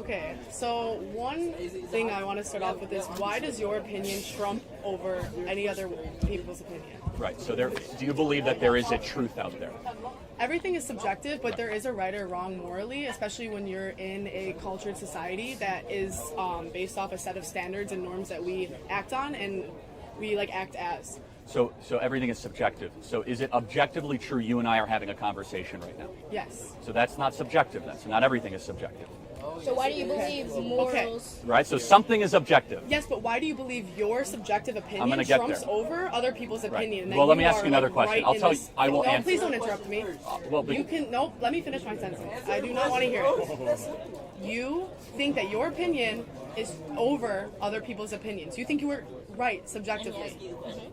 Okay, so one thing I want to start off with is, why does your opinion trump over any other people's opinion? Right. So do you believe that there is a truth out there? Everything is subjective, but there is a right or wrong morally, especially when you're in a cultured society that is based off a set of standards and norms that we act on and we act as. So everything is subjective. So is it objectively true you and I are having a conversation right now? Yes. So that's not subjective then. So not everything is subjective. So why do you believe morals? Right? So something is objective. Yes, but why do you believe your subjective I'm opinion gonna get trumps there. over other people's opinion? Well, let me ask you another question. I'll tell you. I will no, answer. please don't interrupt me. You can no. Let me finish my sentence. I do not want to hear it. You think that your opinion is over other people's opinions. You think you were right subjectively.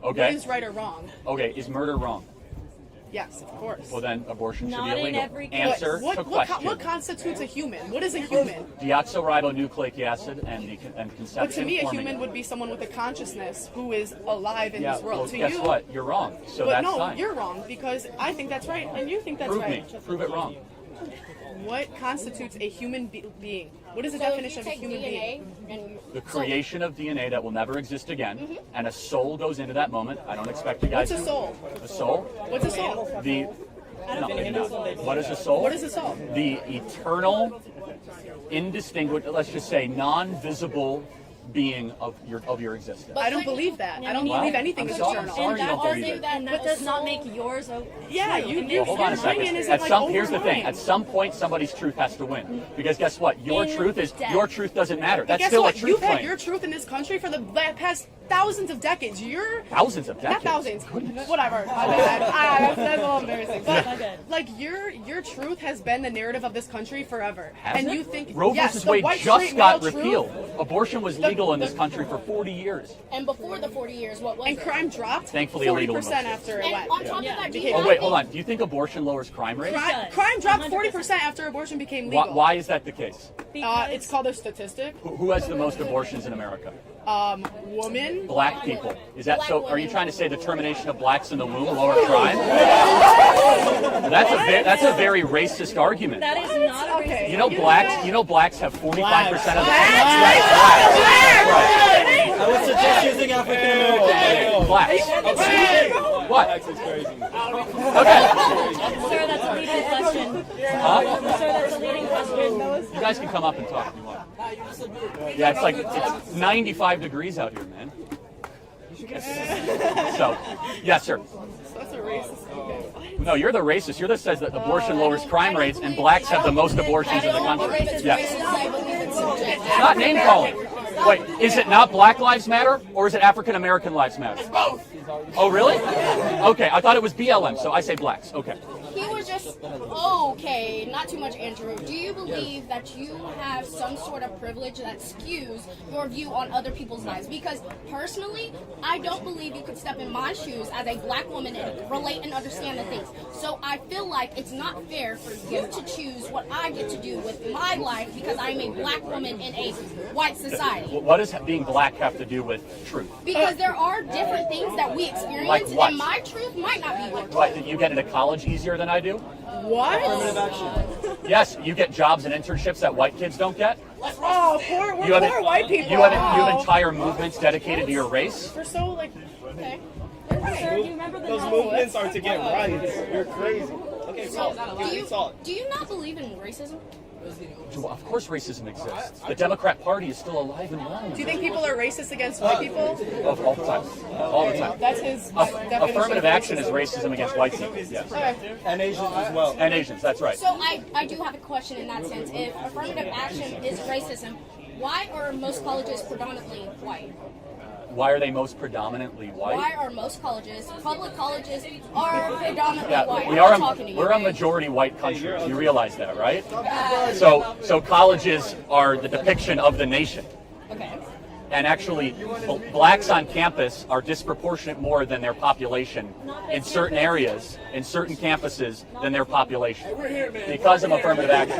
Okay. What is right or wrong? Okay. Is murder wrong? Yes, of course. Well, then abortion should Not be in illegal. every case. Answer to question. What constitutes a human? What is a human? Deoxyribonucleic acid and conception. But to me, a forming human it. would be someone with a consciousness who is alive in this world. Well, To guess you, what? You're wrong. So but that's no, fine. you're wrong because I think that's right and you think that's Prove right. me. Prove it wrong. What constitutes a human being? What is the So if definition you of a take human being? DNA and The creation of DNA that will never exist again, and a soul goes into that moment. I don't expect you guys. What's a soul? A soul? What's a soul? No, maybe not. What is a soul? What is a soul? The eternal, indistinguishable, let's just say, non-visible being of your existence. I don't believe that. I don't Well, believe anything I'm is sorry- eternal. I'm sorry And you that don't believe it. that does not make yours true. Yeah, you Well, hold on a your second. opinion isn't Here's the thing. over At some point, somebody's truth has to win. Because guess what? Your In truth doesn't matter. But That's guess still what? a truth You've had claim. your truth in this country for the past thousands of decades. Thousands of Not decades. thousands. Whatever. My bad. That's a little embarrassing. But Okay. your truth has been the narrative of this country forever. Has and it? you think Roe yes, versus the Wade white just straight got male truth- repealed. Abortion was legal in this country for 40 years. and before the 40 years, what was And it? crime dropped Thankfully illegal in 40% most after it And went. on top of that, do you Oh, Oh not wait, hold think- on. Do you think abortion lowers crime rates? Crime dropped 100%. 40% after abortion became legal. Why is that the case? It's called a statistic. Who has the most abortions in America? Woman. Black people. Is that Black so? Are you women. trying to say the termination of blacks in the womb lower crime? That's a very racist argument. That is not a Okay. You know blacks have 45% of the I would suggest using African American. blacks. What? Okay. Sir, that's a leading question. Huh? Sir, that's a leading question. You guys can come up and talk if you want. Yeah, it's 95 degrees out here, man. So, yes, sir. That's a racist. Okay. No, you're the racist. You're the says that abortion lowers crime rates and blacks have the most abortions in the country. Yes. It's not name calling. Wait, is it not Black Lives Matter or is it African American Lives Matter? It's both. Oh, really? Okay, I thought it was BLM, so I say blacks. Okay. He was just okay, not too much, Andrew. Do you believe that you have some sort of privilege that skews your view on other people's lives? Because personally, I don't believe you could step in my shoes as a black woman and relate and understand the things. So I feel like it's not fair for you to choose what I get to do with my life because I'm a black woman in a white society. What does being black have to do with truth? Because there are different things that we experience, Like what? and my truth might not be your truth. What, that you get into college easier than I do? What? Yes, you get jobs and internships that white kids don't get. Oh, we're poor white people. You have entire movements dedicated to your race. We're so Okay. Sir, do you remember the Those novel? movements are to get riots. You're crazy. Okay, So, so do you not believe in racism? Of course racism exists. The Democrat Party is still alive and well. Do you think people are racist against white people? All the time. All the time. That's his definition. Affirmative of action is racism. racism against white people. Yes. Okay. and Asians as well. And Asians, that's right. So I do have a question in that sense. If affirmative action is racism, why are most colleges predominantly white? Why are they most predominantly white? Why are most colleges, public colleges, are predominantly Yeah, white? we I'm are talking to you. we're a majority white country. You realize that, right? So colleges are the depiction of the nation. Okay. And actually, blacks on campus are disproportionate more than their population in certain areas, in certain campuses, than their population because of affirmative action.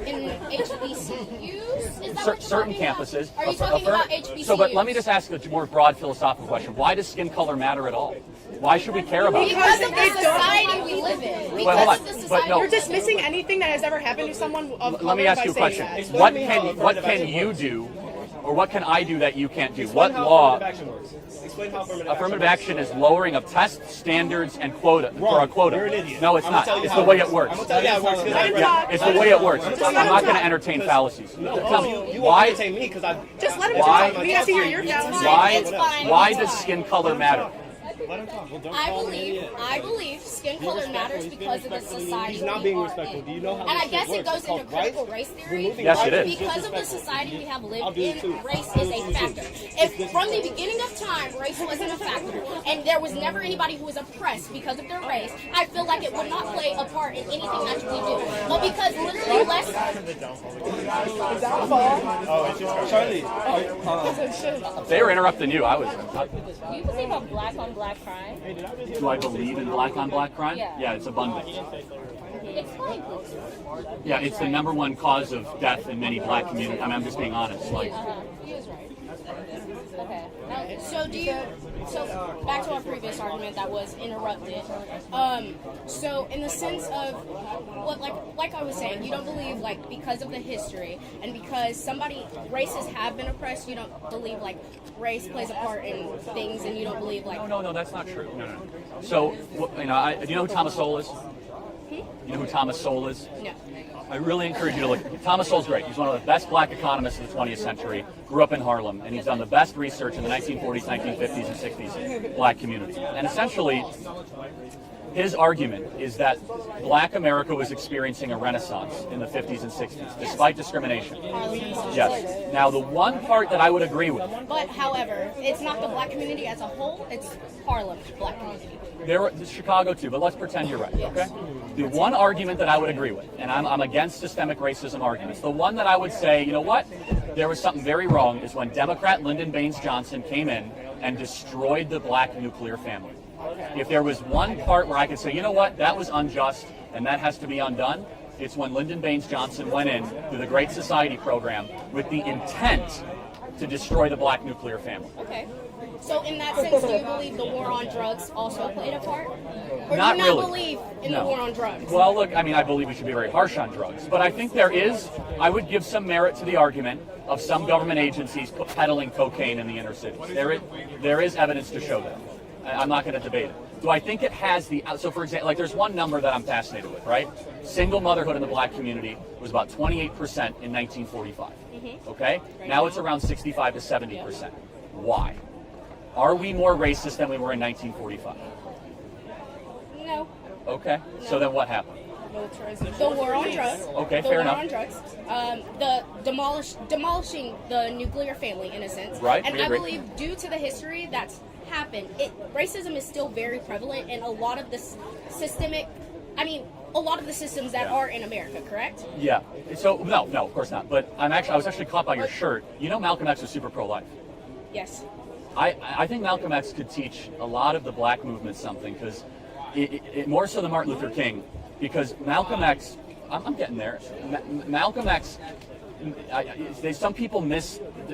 In HBCUs? Is that what you're Certain talking about? campuses. Are you talking about HBCUs? So, but let me just ask a more broad philosophical question. Why does skin color matter at all? Why should we care about it? Because of the society we live in. Wait, hold Because on. of the But society no. You're dismissing anything that has ever happened to someone of color Let me ask by you a saying question. that. What can you do, or what can I do that you can't do? Explain What how law? affirmative action works. Explain how Affirmative action is lowering of test standards and quota for a Wrong. quota. You're an idiot. No, it's I'm not. gonna tell you It's how the way it it works. I'm gonna tell you how it works. 'cause I read Yeah, it. it's the way it works. Just I'm let him not going to talk. entertain fallacies. Tell me You won't why. entertain me because I. Just let him Why- talk. We gotta hear your fallacies. It's fine. Why It's does fine. skin color matter? Let him talk. Well, don't I call him an believe idiot. skin color matters because of the society He's not we being are respectful. in. Do you know how And I this guess shit it goes works? It's into called critical rights. race theory. Removing Yes, rights it is. is Because of the disrespectful. society we have I'll lived do it in, too. race I'll is do a it too. factor. If from the beginning of time race wasn't a factor, and there was never anybody who was oppressed because of their race, I feel like it would not play a part in anything that we do. But because literally less. Oh, it's just Charlie. They were interrupting you. I was. Do you believe on black crime? Do I believe in black on black crime? Yeah. It's abundant. Explain, please. Yeah, it's the #1 cause of death in many black communities. I mean, I'm just being honest. Like, He was right. Okay. So back to our previous argument that was interrupted. So in the sense of what, like I was saying, you don't believe like because of the history and because races have been oppressed, you don't believe like race plays a part in things, and you don't believe like. no, that's not true. No. So, do you know who Thomas Sowell is? You know who Thomas Sowell is? No. I really encourage you to look. Thomas Sowell's great. He's one of the best black economists of the 20th century. Grew up in Harlem, and he's done the best research in the 1940s, 1950s, and 60s black community. And essentially, his argument is that black America was experiencing a renaissance in the 50s and 60s, despite discrimination. Yes. Now, the one part that I would agree with, But however, it's not the black community as a whole; it's Harlem black community. there's Chicago too, but let's pretend you're right, okay? The one argument that I would agree with, and I'm against systemic racism arguments, the one that I would say, you know what, there was something very wrong, is when Democrat Lyndon Baines Johnson came in and destroyed the black nuclear family. If there was one part where I could say, you know what, that was unjust and that has to be undone, it's when Lyndon Baines Johnson went in through the Great Society program with the intent to destroy the black nuclear family. Okay. So in that sense, do you believe the war on drugs also played a part? Or Not do you not really. believe in No. the war on drugs? Well, look, I mean, I believe we should be very harsh on drugs, but I think I would give some merit to the argument of some government agencies peddling cocaine in the inner cities. There is evidence to show that. I'm not going to debate it. Do I think it has so for example, like there's one number that I'm fascinated with, right? Single motherhood in the black community was about 28% in 1945. Okay? Now it's around 65 to 70%. Why? Are we more racist than we were in 1945? No. Okay. So then what happened? The war on drugs. Okay, the fair war enough. on drugs. The demolishing the nuclear family in a sense. Right, And we I agree. believe due to the history that's happened, racism is still very prevalent in a lot of the a lot of the systems that are in America, correct? Yeah. So no, of course not. But I was actually caught by your shirt. You know, Malcolm X was super pro-life. Yes. I think Malcolm X could teach a lot of the black movement something, because more so than Martin Luther King, because Malcolm X, I'm getting there. Malcolm X, some people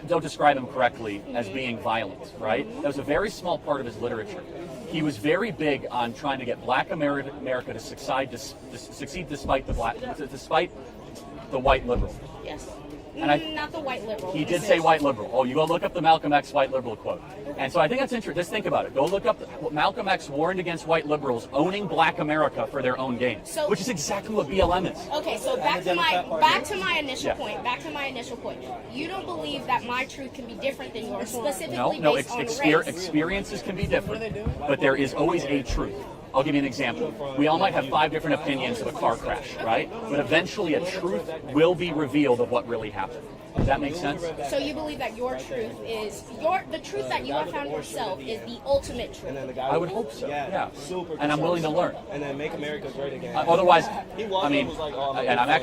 don't describe him correctly as being violent, right? That was a very small part of his literature. He was very big on trying to get black America to succeed despite the white liberal. Yes. And not the white liberal. He did say white liberal. Oh, you go look up the Malcolm X white liberal quote. And so I think that's interesting. Just think about it. Go look up Malcolm X warned against white liberals owning black America for their own gain, which is exactly what BLM is. Okay, so back to my initial point. Back to my initial point. You don't believe that my truth can be different than yours, specifically based on race. Experiences can be different, but there is always a truth. I'll give you an example. We all might have 5 different opinions of a car crash, right? But eventually a truth will be revealed of what really happened. Does that make sense? So you believe that your truth is the truth that you have found yourself is the ultimate truth. And then the guy I would hope so. Yeah. Super. And I'm willing to learn. And then make America great again. Otherwise, He was, I mean, was like, oh, and I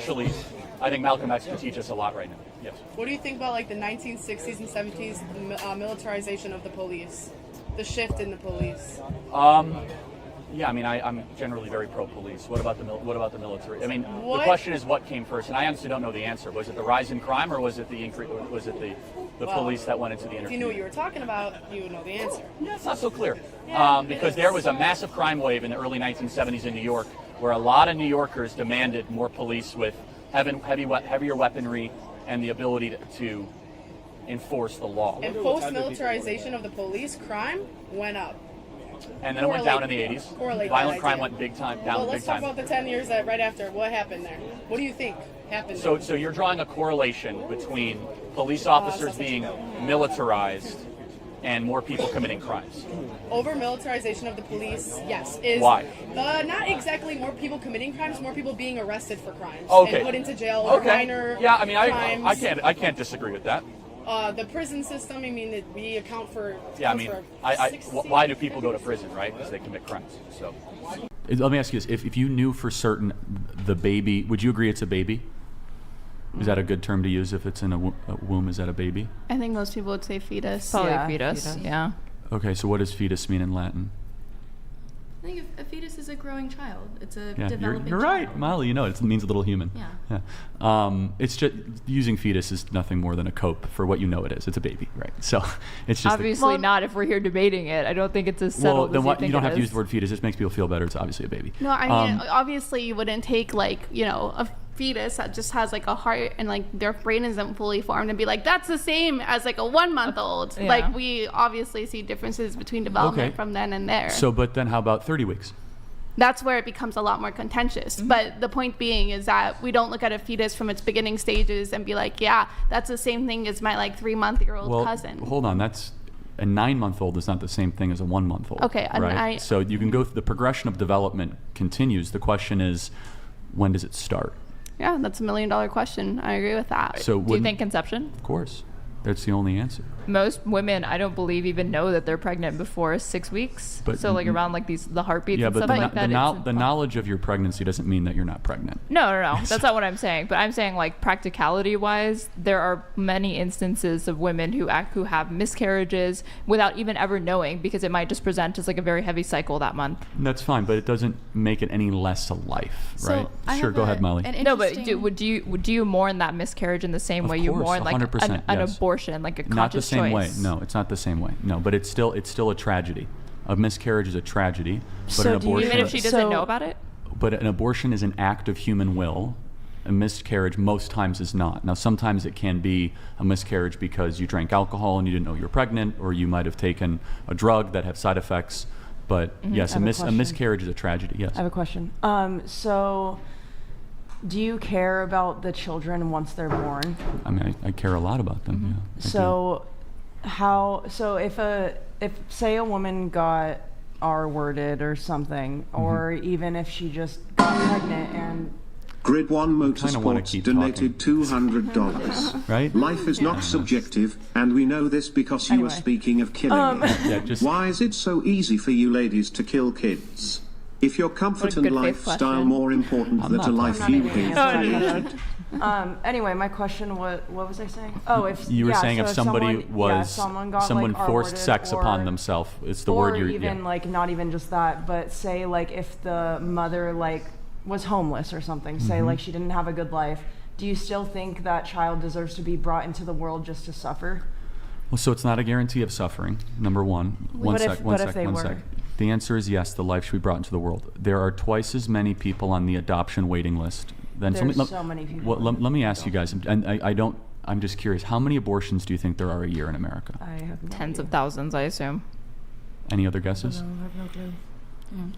think Malcolm X can teach us a lot right now. Yes. What do you think about like the 1960s and 70s militarization of the police? The shift in the police? Yeah, I mean, I'm generally very pro-police. What about the military? I mean, the What? question is what came first, and I honestly don't know the answer. Was it the rise in crime, or was it the police that went into the If interview? you knew what you were talking about, you would know the answer. Yeah, it's not so clear. Yeah, Because there was a massive crime wave in the early 1970s in New York, where a lot of New Yorkers demanded more police with heavier weaponry and the ability to enforce the law. And post-militarization of the police, crime went up. And then it went down in the 80s. Correlate Violent that crime idea. went down Well, big let's talk time. about the 10 years that right after. What happened there? What do you think happened? So you're drawing a correlation between police officers being militarized and more people committing crimes. Over militarization of the police, yes. Is Why? Not exactly more people committing crimes, more people being arrested for crimes Okay. and put into jail over minor Yeah, I mean, crimes. I can't disagree with that. The prison system, I mean, we account for. Yeah, I mean, why do people go to prison, right? Because they commit crimes. So. Let me ask you this: if you knew for certain the baby, would you agree it's a baby? Is that a good term to use if it's in a womb? Is that a baby? I think most people would say fetus. Probably Yeah, fetus. fetus. Yeah. Okay, so what does fetus mean in Latin? I think a fetus is a growing child. It's a Yeah, developing you're right, child. Molly. You know it means a little human. Yeah. It's just using fetus is nothing more than a cope for what you know it is. It's a baby, right? So it's just Obviously not if we're here debating it. I don't think it's as well. settled Then as what? you You think don't it have to use is. the word fetus. It makes people feel better. It's obviously a baby. No, I mean, obviously you wouldn't take a fetus that just has like a heart and like their brain isn't fully formed and be like, that's the same as like a 1 month old. Yeah. Like we obviously see differences between development Okay. from then and there. So, but then how about 30 weeks? That's where it becomes a lot more contentious. Mm-hmm. But the point being is that we don't look at a fetus from its beginning stages and be like, yeah, that's the same thing as my like 3-month-old Well, cousin. hold on. That's a 9-month-old is not the same thing as a 1-month-old. Okay, and right. So you can go. The progression of development continues. The question is, when does it start? Yeah, that's $1 million question. I agree with that. So Do you wouldn't- think conception? Of course, that's the only answer. Most women, I don't believe, even know that they're pregnant before 6 weeks. But so like around like the heartbeats Yeah, and but stuff like that. the knowledge of your pregnancy doesn't mean that you're not pregnant. No. That's not what I'm saying. But I'm saying like practicality-wise, there are many instances of women who have miscarriages without even ever knowing because it might just present as like a very heavy cycle that month. That's fine, but it doesn't make it any less a life, So right? I Sure, have go ahead, Molly. an No, but interesting- do you mourn that miscarriage in the same Of way you course, mourn like 100%, an yes. abortion, like a conscious Not the same way. choice? No, it's not the same way. No, but it's still a tragedy. A miscarriage is a tragedy, but So an do you- abortion. Even if she doesn't know about it? But an abortion is an act of human will. A miscarriage most times is not. Now, sometimes it can be a miscarriage because you drank alcohol and you didn't know you were pregnant, or you might have taken a drug that have side effects. But yes, I have a a question. miscarriage is a tragedy. Yes. I have a question. So, do you care about the children once they're born? I mean, I care a lot about them. Yeah. I do. So, if say a woman got R-worded or something, or even if she just got pregnant and Grid 1 kinda wanna Motorsports keep donated $200. Right? Life is not subjective, and we know this because you were Anyway. speaking of killing. Yeah. Just. Why is it so easy for you ladies to kill kids? If your comfort What a and good faith lifestyle question. more important I'm than not a life talking you about gave anything. created? anyway, my question was, what was I saying? Oh, if You were yeah, saying so if somebody someone someone got, like, forced R-worded sex upon or- themselves, it's the or word you're. even Yeah. like not even just that, but say like if the mother like was homeless or something, Mm-hmm. say like she didn't have a good life, do you still think that child deserves to be brought into the world just to suffer? Well, so it's not a guarantee of suffering. Number one. But if they were? The answer is yes. The life should be brought into the world. There are twice as many people on the adoption waiting list. There's so many people. Well, let me ask you guys, and I don't. I'm just curious. How many abortions do you think there are a year in America? I have no Tens idea. of thousands, I assume. Any other guesses? I have no clue.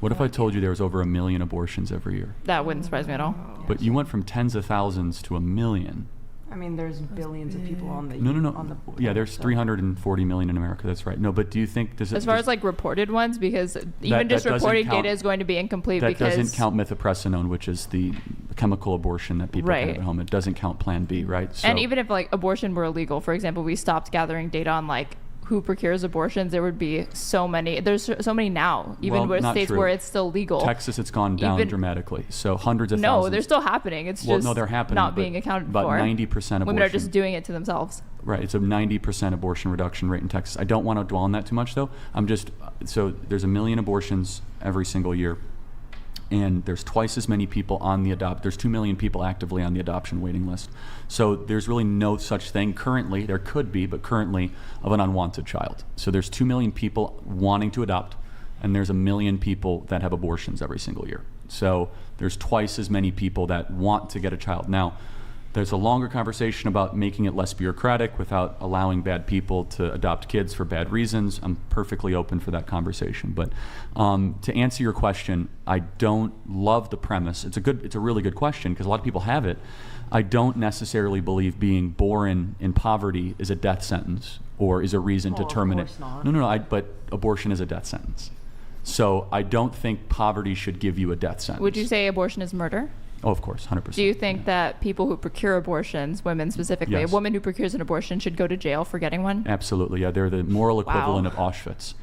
What if I told you there was over 1 million abortions every year? That wouldn't surprise me at all. But you went from tens of thousands to 1 million. I mean, there's billions of people on the No. on the Yeah, there's so- 340 million in America. That's right. No, but do you think does it? As far does- as like reported ones, because even that just doesn't reporting count- data is going to be incomplete that because doesn't count mifepristone, which is the chemical abortion that people can have Right. at home. It doesn't count Plan B, right? So, And even if like abortion were illegal, for example, we stopped gathering data on like who procures abortions, there would be so many. There's so many now, even Well, with not states true. where it's still legal. Texas, it's gone down Even- dramatically. So hundreds of No, thousands. they're still happening. It's Well, just no, they're happening, not but being accounted about for. 90% Women are abortion. just doing it to themselves. Right, it's a 90% abortion reduction rate in Texas. I don't want to dwell on that too much, though. So there's 1 million abortions every single year, and there's twice as many people on the there's 2 million people actively on the adoption waiting list. So there's really no such thing currently, there could be, but currently, of an unwanted child. So there's 2 million people wanting to adopt, and there's 1 million people that have abortions every single year. So there's twice as many people that want to get a child. Now, there's a longer conversation about making it less bureaucratic without allowing bad people to adopt kids for bad reasons. I'm perfectly open for that conversation. But to answer your question, I don't love the premise. It's a really good question because a lot of people have it. I don't necessarily believe being born in poverty is a death sentence or is a reason to terminate. Of course not. No. But abortion is a death sentence. So I don't think poverty should give you a death sentence. Would you say abortion is murder? Oh, of course, 100%. Do you think that people who procure abortions, women specifically, Yes. a woman who procures an abortion should go to jail for getting one? Absolutely, yeah. They're the moral equivalent Wow. of Auschwitz.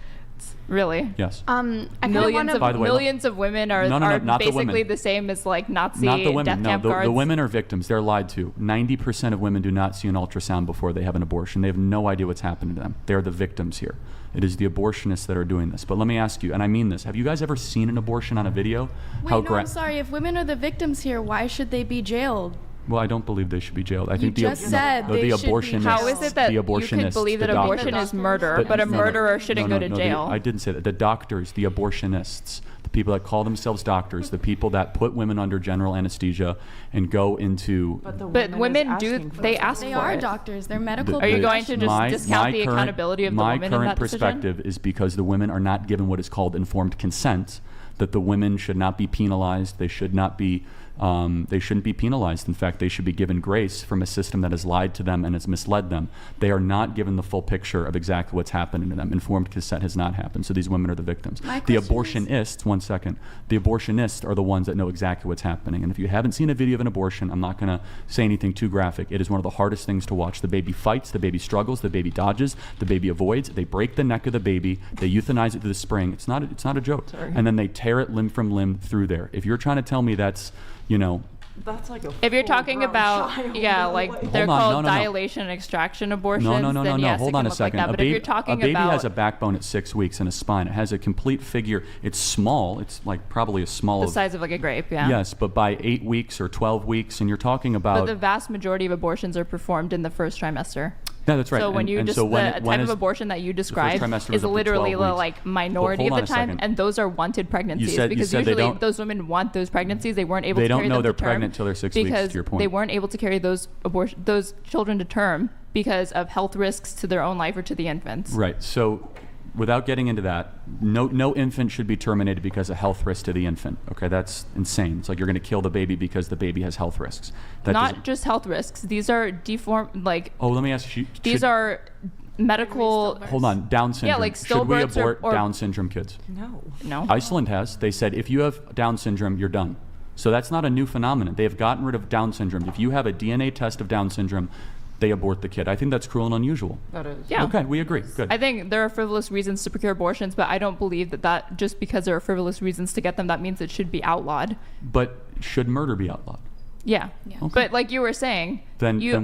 Really? Yes. I kind of Millions want of By the way, millions of women are, No, are not the basically women. the same as like Nazi Not the women. death No, camp the guards. women are victims. They're lied to. 90% of women do not see an ultrasound before they have an abortion. They have no idea what's happening to them. They're the victims here. It is the abortionists that are doing this. But let me ask you, and I mean this, have you guys ever seen an abortion on a video? Wait, no, I'm sorry. If women are the victims here, why should they be jailed? Well, I don't believe they should be jailed. I You think just said they the should be abortionists. jailed. How is it that the you abortionists, could believe that the abortion doctors- is murder, but a no, murderer shouldn't go to jail? I didn't say that. The doctors, the abortionists, the people that call themselves doctors, the people that put women under general anesthesia and go into. But women do, they ask They for are it. doctors. They're medical. Are you going to just my discount the current- accountability of the my women in current that decision? perspective is because the women are not given what is called informed consent, that the women should not be penalized. They should not be. They shouldn't be penalized. In fact, they should be given grace from a system that has lied to them and has misled them. They are not given the full picture of exactly what's happening to them. Informed consent has not happened, so these women are the victims. The abortionists, one second, the abortionists are the ones that know exactly what's happening. And if you haven't seen a video of an abortion, I'm not going to say anything too graphic. It is one of the hardest things to watch. The baby fights, the baby struggles, the baby dodges, the baby avoids. They break the neck of the baby. They euthanize it to the spring. It's not a joke. And then they tear it limb from limb through there. If you're trying to tell me that's, That's like a If you're talking full-grown about, child. yeah, like they're Hold on, called no, no, no. dilation and extraction abortions, No. then yes, Hold it on can a look second. like that. But if you're talking a baby about has a backbone at 6 weeks and a spine. It has a complete figure. It's small. It's like probably as small the as. size of like a grape, yeah. Yes, but by 8 weeks or 12 weeks, and you're talking But about. the vast majority of abortions are performed in the first trimester. Yeah, that's right. So when you and just so the when type of abortion that you describe trimester is is up to literally 12 the weeks. like minority Hold of on the a time, second. and those are wanted pregnancies you because said they usually don't- those women want those pregnancies. They weren't able They to don't carry know them they're to term pregnant till they're 6 weeks, to because your point. they weren't able to carry those children to term because of health risks to their own life or to the infants. Right. So, without getting into that, no infant should be terminated because of health risk to the infant. Okay, that's insane. It's like you're going to kill the baby because the baby has health risks. That Not doesn't- just health risks. These are Oh, let me ask you. these are medical. Hold on, Down syndrome. like Should we stillbirths abort or Down syndrome kids? No. Iceland has. They said if you have Down syndrome, you're done. So that's not a new phenomenon. They have gotten rid of Down syndrome. If you have a DNA test of Down syndrome, they abort the kid. I think that's cruel and unusual. That is. Yeah. Okay, we agree. Good. I think there are frivolous reasons to procure abortions, but I don't believe that just because there are frivolous reasons to get them, that means it should be outlawed. But should murder be outlawed? Yeah. Okay. But like you were saying, Then you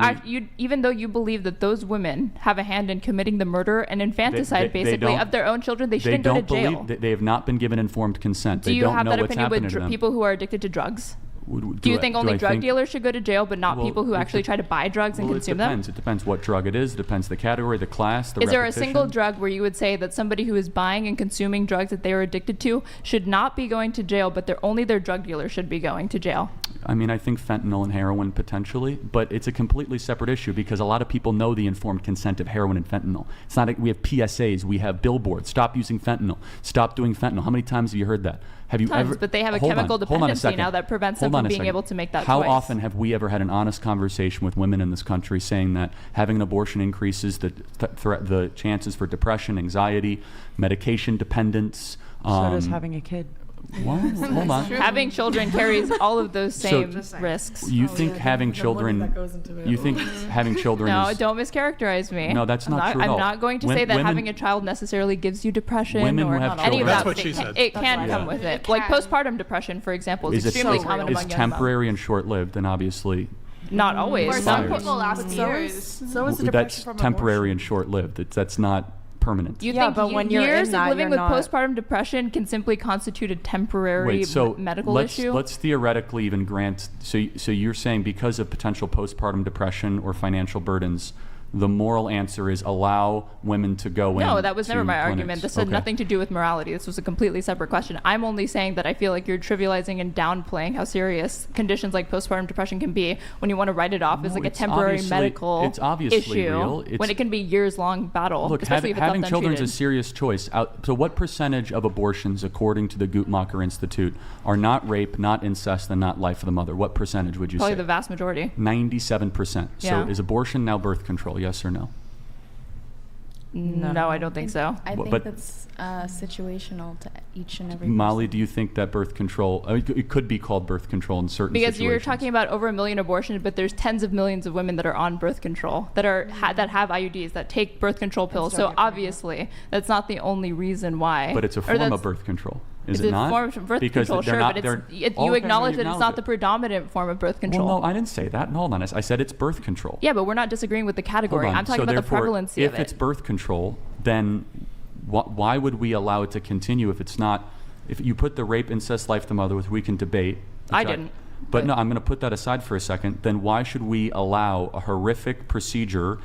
even though you believe that those women have a hand in committing the murder and infanticide they basically don't- of their own children, they They shouldn't go to don't jail. believe that they have not been given informed consent. Do They you don't have know that what's opinion happening with to them. people who are addicted to drugs? Would- Do you I- think do only I drug think- dealers should go to jail, but not Well, people who it actually dep- try to buy drugs and Well, consume it them? depends. It depends what drug it is. It depends the category, the class, the Is there a repetition. single drug where you would say that somebody who is buying and consuming drugs that they are addicted to should not be going to jail, but only their drug dealer should be going to jail? I mean, I think fentanyl and heroin potentially, but it's a completely separate issue because a lot of people know the informed consent of heroin and fentanyl. It's not like we have PSAs, we have billboards. Stop using fentanyl. Stop doing fentanyl. How many times have you heard that? Have you Tons, ever? but they have a Hold on, chemical hold on a dependency second. now that prevents them Hold on from a being second. able to make that How choice. often have we ever had an honest conversation with women in this country saying that having an abortion increases the chances for depression, anxiety, medication dependence? So does having a kid. Well, hold on. Having children carries all of those same risks. You think having children? You think having children? No, is, don't mischaracterize me. No, that's not true at I'm all. not going to say that having a child necessarily gives you depression Women or who have any of children- that. That's what but she it said. It can come with it. Like postpartum depression, for example, is extremely common among young temporary and short-lived, and obviously not always. For some some people last years. So is the that's depression from temporary abortion. and short-lived. That's not permanent. You Yeah, think but when you're years in that, of living you're with not- postpartum depression can simply constitute a temporary Wait, so medical let's, issue? Let's theoretically even grant. So you're saying because of potential postpartum depression or financial burdens, the moral answer is allow women to go in. No, that was never to my clinics. argument. This had Okay. nothing to do with morality. This was a completely separate question. I'm only saying that I feel like you're trivializing and downplaying how serious conditions like postpartum depression can be when you want to write it off as No, like a it's temporary obviously- medical it's obviously issue real. when It's- it can be years-long battle, Look, especially if it's having left children is a untreated. serious choice. So what percentage of abortions, according to the Guttmacher Institute, are not rape, not incest, and not life of the mother? What percentage would you Probably say? the vast majority. 97%. So Yeah. is abortion now birth control, yes or no? No, I don't think so. I think But- that's situational to each and every Molly, person. do you think that birth control, it could be called birth control in certain Because situations? you're talking about over 1 million abortions, but there's tens of millions of women that are on birth control, that are that have IUDs, that take birth control pills. So obviously, that's not the only reason why. But it's a Or form that's- of birth control, is it's it a not? form of birth Because control, they're sure, not, but they're- you okay, acknowledge that it's not it. the predominant form of birth control. Well, no, I didn't say that. Hold on, I said it's birth control. Yeah, but we're not disagreeing with the category. Hold on. I'm talking So about the therefore, prevalency if of it. it's birth control, then why would we allow it to continue if it's not? If you put the rape, incest, life of the mother, which we can debate. I which didn't. But no, I'm going to put that aside for a second. Then why should we allow a horrific procedure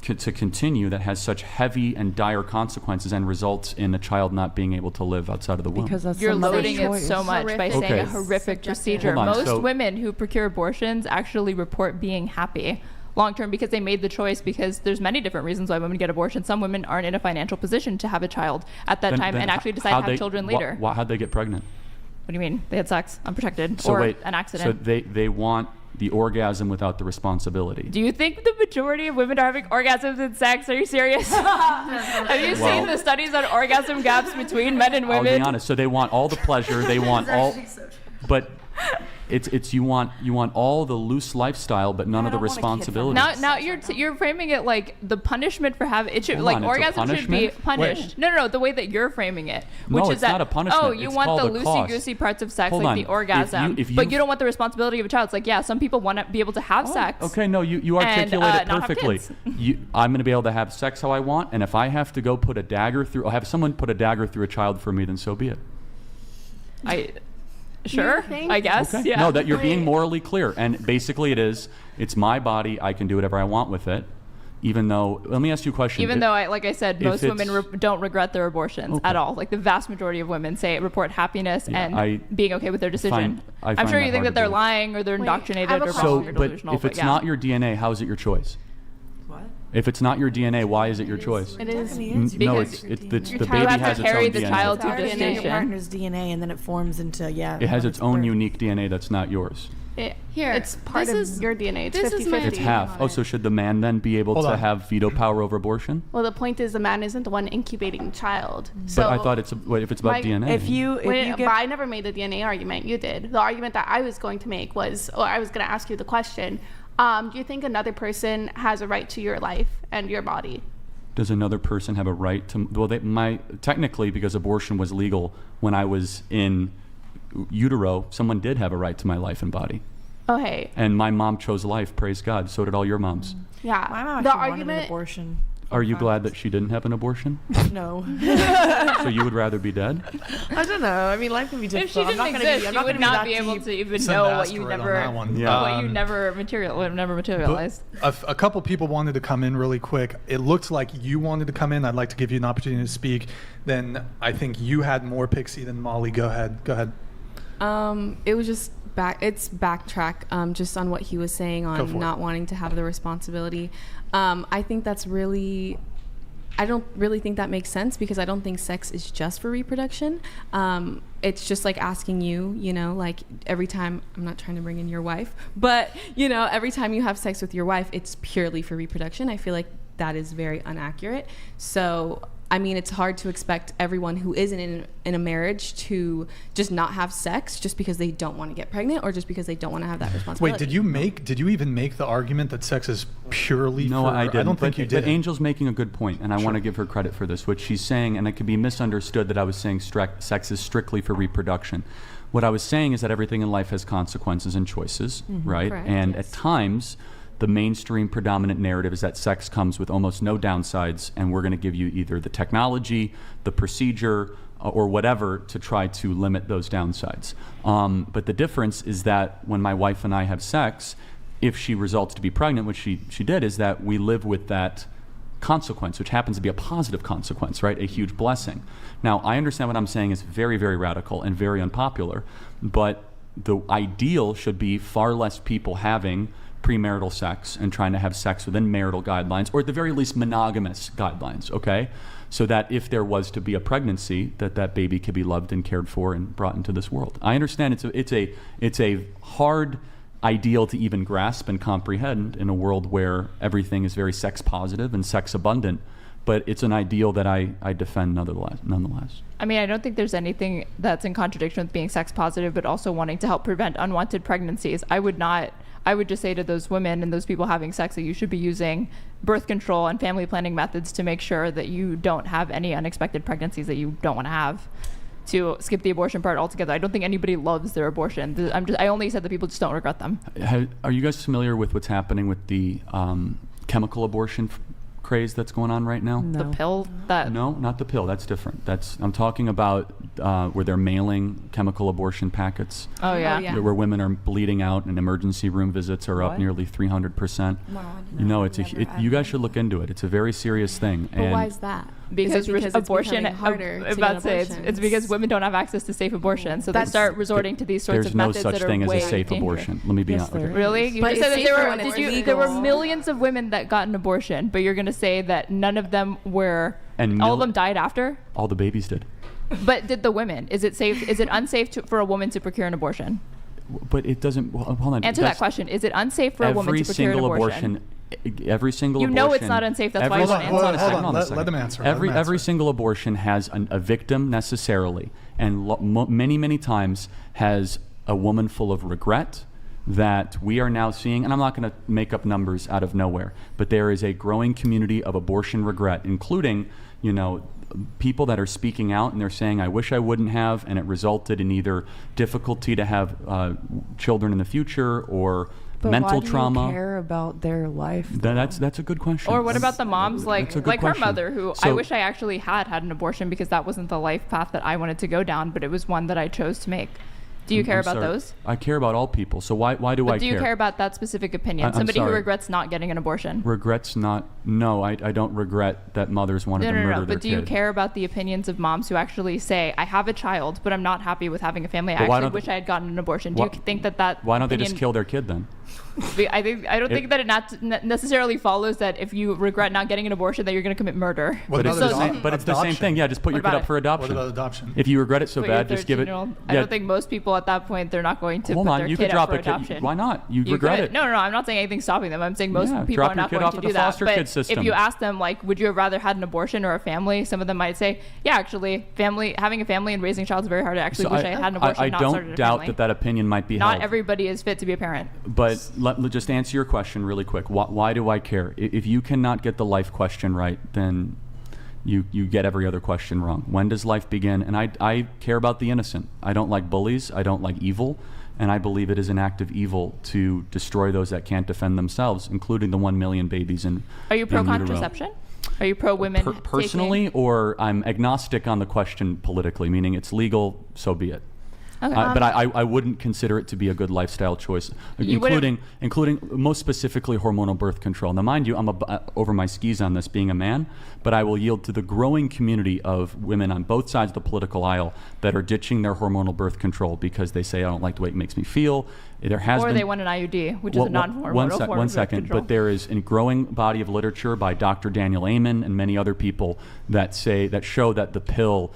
to continue that has such heavy and dire consequences and results in a child not being able to live outside of the womb? Because that's You're somebody's loading it choice. so much by Horrific. saying a Okay. horrific procedure. Hold on, Most so- women who procure abortions actually report being happy long term because they made the choice, because there's many different reasons why women get abortions. Some women aren't in a financial position to have a child at that time and actually decide to have children later. How'd they get pregnant? What do you mean? They had sex unprotected So or wait, an accident. So they want the orgasm without the responsibility. Do you think the majority of women are having orgasms in sex? Are you serious? Have you seen the studies on orgasm gaps between men and I'll women? be honest. So they want all the pleasure. They want all, but it's you want all the loose lifestyle, but none of the responsibility. Now you're framing it like the punishment for having it should Hold like on, it's a orgasm should be punishment? punished. No, the way that you're framing it, which No, is it's that not a punishment. oh, you It's want called the a cost. loosey-goosey parts of sex, Hold like on. the orgasm, If but you don't want the responsibility of a child. It's like, yeah, some people want to be able to have sex. Okay, no, you and, articulate it not have perfectly. kids. I'm going to be able to have sex how I want, and if I have to go put a dagger through, or have someone put a dagger through a child for me, then so be it. Sure, think? I guess. Okay. Yeah. No, that you're being morally clear, and basically it's my body. I can do whatever I want with it, even though. Let me ask you a question. Even though, like I said, if most women it's- don't regret their abortions Okay. at all. Like the vast majority of women report happiness Yeah, and I being okay with their decision. I I'm find sure that you think hard that to they're believe. lying or they're Wait, indoctrinated I have or a wrong question. or but delusional. if it's yeah. not your DNA, how is it your choice? What? If it's not your DNA, why is it your choice? It is. No, Because it's Your the child baby has to has its carry own the DNA. child to It's already in gestation. your partner's DNA, and then it forms into It has its own unique DNA that's not yours. Here, it's part this of is- your DNA. It's this is 50-50. my- It's half. Oh, so should the man then be able Hold to on. have veto power over abortion? Well, the point is the man isn't the one incubating the child. So But I thought if it's about my- DNA. If you But get I never made the DNA argument. You did. The argument that I was going to make was, or I was going to ask you the question: do you think another person has a right to your life and your body? Does another person have a right to? Well, technically, because abortion was legal when I was in utero, someone did have a right to my life and body. Oh, hey. And my mom chose life. Praise God. So did all your moms. Yeah. My mom The actually wanted an argument. abortion. Are you glad that she didn't have an abortion? No. So you would rather be dead? I don't know. I mean, life can be If difficult. she I'm didn't not gonna exist, be, I'm you not would gonna not be be that able deep. to even Send know an what you asteroid on never, that one. Yeah. what you never materialized. A couple people wanted to come in really quick. It looked like you wanted to come in. I'd like to give you an opportunity to speak. Then I think you had more Pixie than Molly. Go ahead. It was just backtrack just on what he was saying Go for on it. not wanting to have the responsibility. I think that's really, I don't really think that makes sense because I don't think sex is just for reproduction. It's just like asking you, like every time, I'm not trying to bring in your wife, but every time you have sex with your wife, it's purely for reproduction. I feel like that is very inaccurate. So I mean, it's hard to expect everyone who isn't in a marriage to just not have sex just because they don't want to get pregnant or just because they don't want to have that responsibility. Wait, did you even make the argument that sex is purely No, for... I didn't. I don't think you did. But Angel's making a good point, and I want to give her credit for this. What she's saying, and it could be misunderstood that I was saying sex is strictly for reproduction. What I was saying is that everything in life has consequences and choices, right? Correct, and yes. at times, the mainstream predominant narrative is that sex comes with almost no downsides, and we're going to give you either the technology, the procedure, or whatever to try to limit those downsides. But the difference is that when my wife and I have sex, if she results to be pregnant, which she did, is that we live with that consequence, which happens to be a positive consequence, right? A huge blessing. Now, I understand what I'm saying is very, very radical and very unpopular, but the ideal should be far less people having premarital sex and trying to have sex within marital guidelines, or at the very least monogamous guidelines, okay? So that if there was to be a pregnancy, that baby could be loved and cared for and brought into this world. I understand it's a hard ideal to even grasp and comprehend in a world where everything is very sex positive and sex abundant, but it's an ideal that I defend nonetheless. I mean, I don't think there's anything that's in contradiction with being sex positive, but also wanting to help prevent unwanted pregnancies. I would just say to those women and those people having sex that you should be using birth control and family planning methods to make sure that you don't have any unexpected pregnancies that you don't want to have. To skip the abortion part altogether. I don't think anybody loves their abortion. I only said that people just don't regret them. Are you guys familiar with what's happening with the chemical abortion craze that's going on right now? The pill that... No, not the pill. That's different. I'm talking about where they're mailing chemical abortion packets. Oh, yeah. Where women are bleeding out and emergency room visits are up nearly 300%. You guys should look into it. It's a very serious thing. But why is that? Because it's abortion, harder to about get to say, it's because women don't have access to safe abortion, so they start resorting to these sorts of methods that are way There's no such thing as a safe abortion. Let me be honest. Really? You just said that there were millions of women that got an abortion, but you're going to say that none of them were, all of them died after? All the babies did. But did the women? Is it safe? Is it unsafe for a woman to procure an abortion? But it doesn't. Well, hold on. Answer that question. Is it unsafe for a woman to procure an abortion? Every single abortion. You know it's not unsafe. That's why you want to answer. Hold on. Let them answer. Every single abortion has a victim necessarily, and many times has a woman full of regret that we are now seeing. And I'm not going to make up numbers out of nowhere, but there is a growing community of abortion regret, including, people that are speaking out and they're saying, I wish I wouldn't have, and it resulted in either difficulty to have children in the future or mental trauma. Why do you care about their life? That's a good question. Or what about the moms like her mother, who So, I wish I actually had an abortion because that wasn't the life path that I wanted to go down, but it was one that I chose to make. Do you care about those? I care about all people. So why do I care? Do you care about that specific opinion? Somebody who regrets not getting an abortion. Regrets not? No, I don't regret that mothers wanted to murder their But do you care about the opinions of moms who actually say, I have a child, but I'm not happy with having a family. I actually wish I had gotten an abortion. Do you think that Why don't they just kill their kid then? I don't think that it necessarily follows that if you regret not getting an abortion that you're going to commit murder. But it's the same thing. Yeah, just put your kid up for adoption. What about adoption? If you regret it so bad, just give it. I don't think most people at that point, they're not going to put their kid up for adoption. Why not? You regret it. No, I'm not saying anything's stopping them. I'm saying most people are not going to do that. But if you ask them, like, would you have rather had an abortion or a family? Some of them might say, yeah, actually, having a family and raising a child is very hard. I actually wish I had an abortion. I don't doubt that opinion might be held. Not everybody is fit to be a parent. But let just answer your question really quick. Why do I care? If you cannot get the life question right, then you get every other question wrong. When does life begin? And I care about the innocent. I don't like bullies. I don't like evil. And I believe it is an act of evil to destroy those that can't defend themselves, including the 1 million babies in Are you pro-contraception? Are you pro-women personally, or I'm agnostic on the question politically, meaning it's legal, so be it. Okay. But I wouldn't consider it to be a good lifestyle choice, including most specifically hormonal birth control. Now, mind you, I'm over my skis on this being a man, but I will yield to the growing community of women on both sides of the political aisle that are ditching their hormonal birth control because they say, I don't like the way it makes me feel. They want an IUD, which is a non-hormonal form One second, control. but there is a growing body of literature by Dr. Daniel Amen and many other people that show that the pill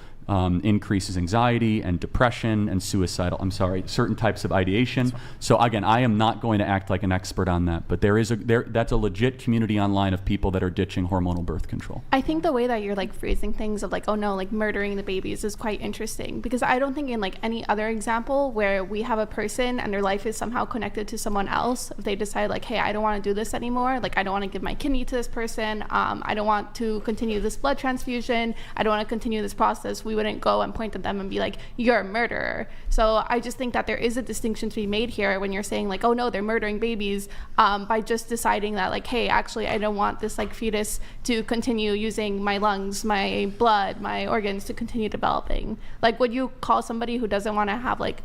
increases anxiety and depression and certain types of ideation. So again, I am not going to act like an expert on that, but that's a legit community online of people that are ditching hormonal birth control. I think the way that you're like phrasing things of like, oh no, like murdering the babies is quite interesting, because I don't think in like any other example where we have a person and their life is somehow connected to someone else, if they decide like, hey, I don't want to do this anymore, like I don't want to give my kidney to this person, I don't want to continue this blood transfusion, I don't want to continue this process, we wouldn't go and point at them and be like, you're a murderer. So I just think that there is a distinction to be made here when you're saying like, oh no, they're murdering babies, by just deciding that like, hey, actually I don't want this like fetus to continue using my lungs, my blood, my organs to continue developing. Like, would you call somebody who doesn't want to have like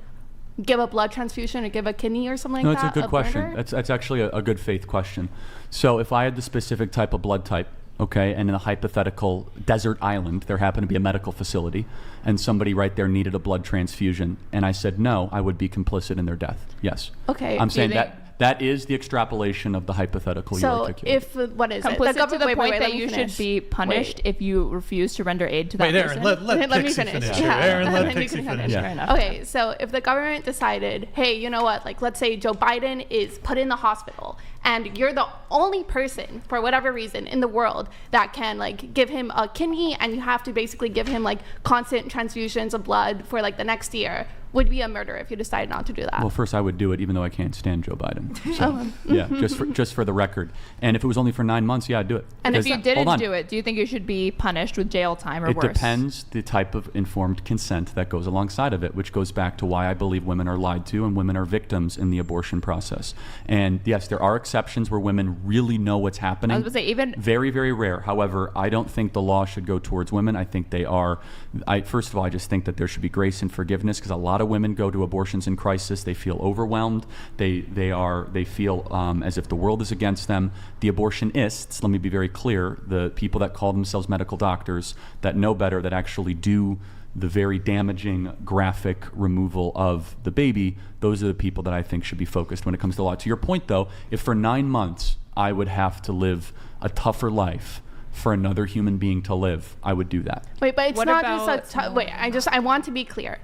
give a blood transfusion or give a kidney or something like that? No, that's a good question. That's actually a good faith question. So if I had the specific type of blood type, okay, and in a hypothetical desert island, there happened to be a medical facility, and somebody right there needed a blood transfusion, and I said no, I would be complicit in their death. Yes. Okay. I'm saying that is the extrapolation of the hypothetical you articulated. So if, what is it? Complicit to the point that you should be punished if you refuse to render aid to that person? Let me finish. Aaron, let Pixie finish. Yeah. Okay, so if the government decided, hey, you know what, like let's say Joe Biden is put in the hospital, and you're the only person, for whatever reason, in the world that can like give him a kidney, and you have to basically give him like constant transfusions of blood for like the next year, would be a murder if you decide not to do that? Well, first I would do it, even though I can't stand Joe Biden. So, yeah, just for the record. And if it was only for 9 months, yeah, I'd do it. And if you didn't do it, do you think you should be punished with jail time or worse? It depends the type of informed consent that goes alongside of it, which goes back to why I believe women are lied to and women are victims in the abortion process. And yes, there are exceptions where women really know what's happening. I was going to say, even very, very rare. However, I don't think the law should go towards women. I think they are. First of all, I just think that there should be grace and forgiveness, because a lot of women go to abortions in crisis. They feel overwhelmed. They feel as if the world is against them. The abortionists, let me be very clear, the people that call themselves medical doctors that know better, that actually do the very damaging, graphic removal of the baby, those are the people that I think should be focused when it comes to law. To your point, though, if for 9 months I would have to live a tougher life for another human being to live, I would do that. Wait, but it's not just I want to be clear.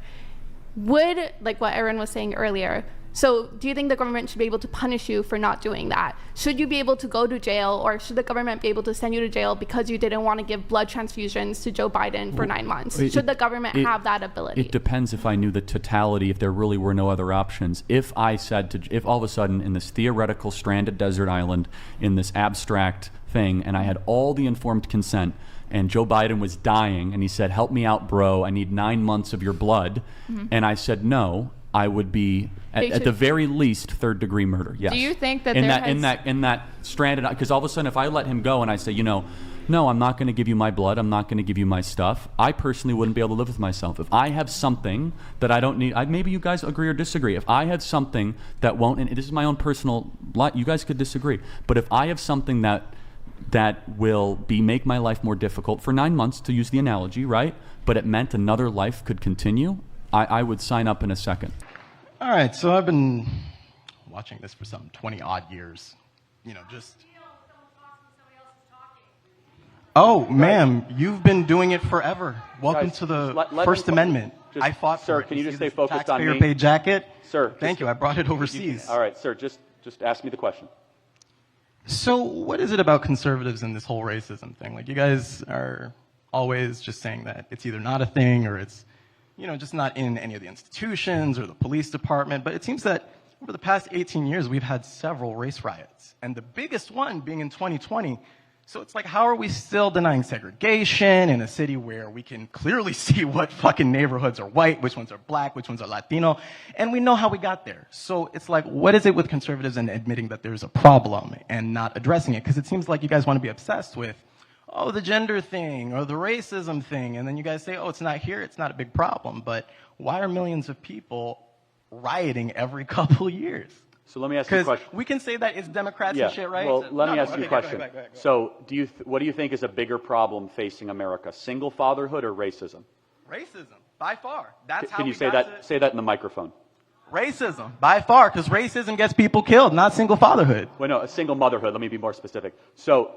Would, like what Aaron was saying earlier, so do you think the government should be able to punish you for not doing that? Should you be able to go to jail, or should the government be able to send you to jail because you didn't want to give blood transfusions to Joe Biden for 9 months? Should the government have that ability? It depends if I knew the totality, if there really were no other options. If all of a sudden in this theoretical stranded desert island, in this abstract thing, and I had all the informed consent, and Joe Biden was dying, and he said, help me out, bro, I need 9 months of your blood, and I said no, I would be at the very least third-degree murder. Yes. Do you think that in that stranded? Because all of a sudden, if I let him go and I say, no, I'm not going to give you my blood, I'm not going to give you my stuff, I personally wouldn't be able to live with myself. If I have something that I don't need, maybe you guys agree or disagree. If I have something that won't, and this is my own personal, you guys could disagree, but if I have something that will make my life more difficult for 9 months, to use the analogy, right? But it meant another life could continue, I would sign up in a second. All right, so I've been watching this for some 20 odd years. Oh, ma'am, you've been doing it forever. Welcome to the First Amendment. I fought for it. Sir, can you just stay focused on me? Taxpayer-paid jacket? Sir. Thank you, I brought it overseas. All right, sir, just ask me the question. So what is it about conservatives and this whole racism thing? Like, you guys are always just saying that it's either not a thing or it's, just not in any of the institutions or the police department. But it seems that over the past 18 years, we've had several race riots, and the biggest one being in 2020. So it's like, how are we still denying segregation in a city where we can clearly see what fucking neighborhoods are white, which ones are black, which ones are Latino, and we know how we got there. So it's like, what is it with conservatives and admitting that there's a problem and not addressing it? Because it seems like you guys want to be obsessed with, the gender thing or the racism thing, and then you guys say, it's not here, it's not a big problem. But why are millions of people rioting every couple years? So let me ask you a question. We can say that it's Democrats and shit, right? Well, let me ask you a question. Go ahead. So what do you think is a bigger problem facing America, single fatherhood or racism? Racism, by far. That's how. Can you say that in the microphone? Racism, by far, because racism gets people killed, not single fatherhood. Well, no, a single motherhood. Let me be more specific. So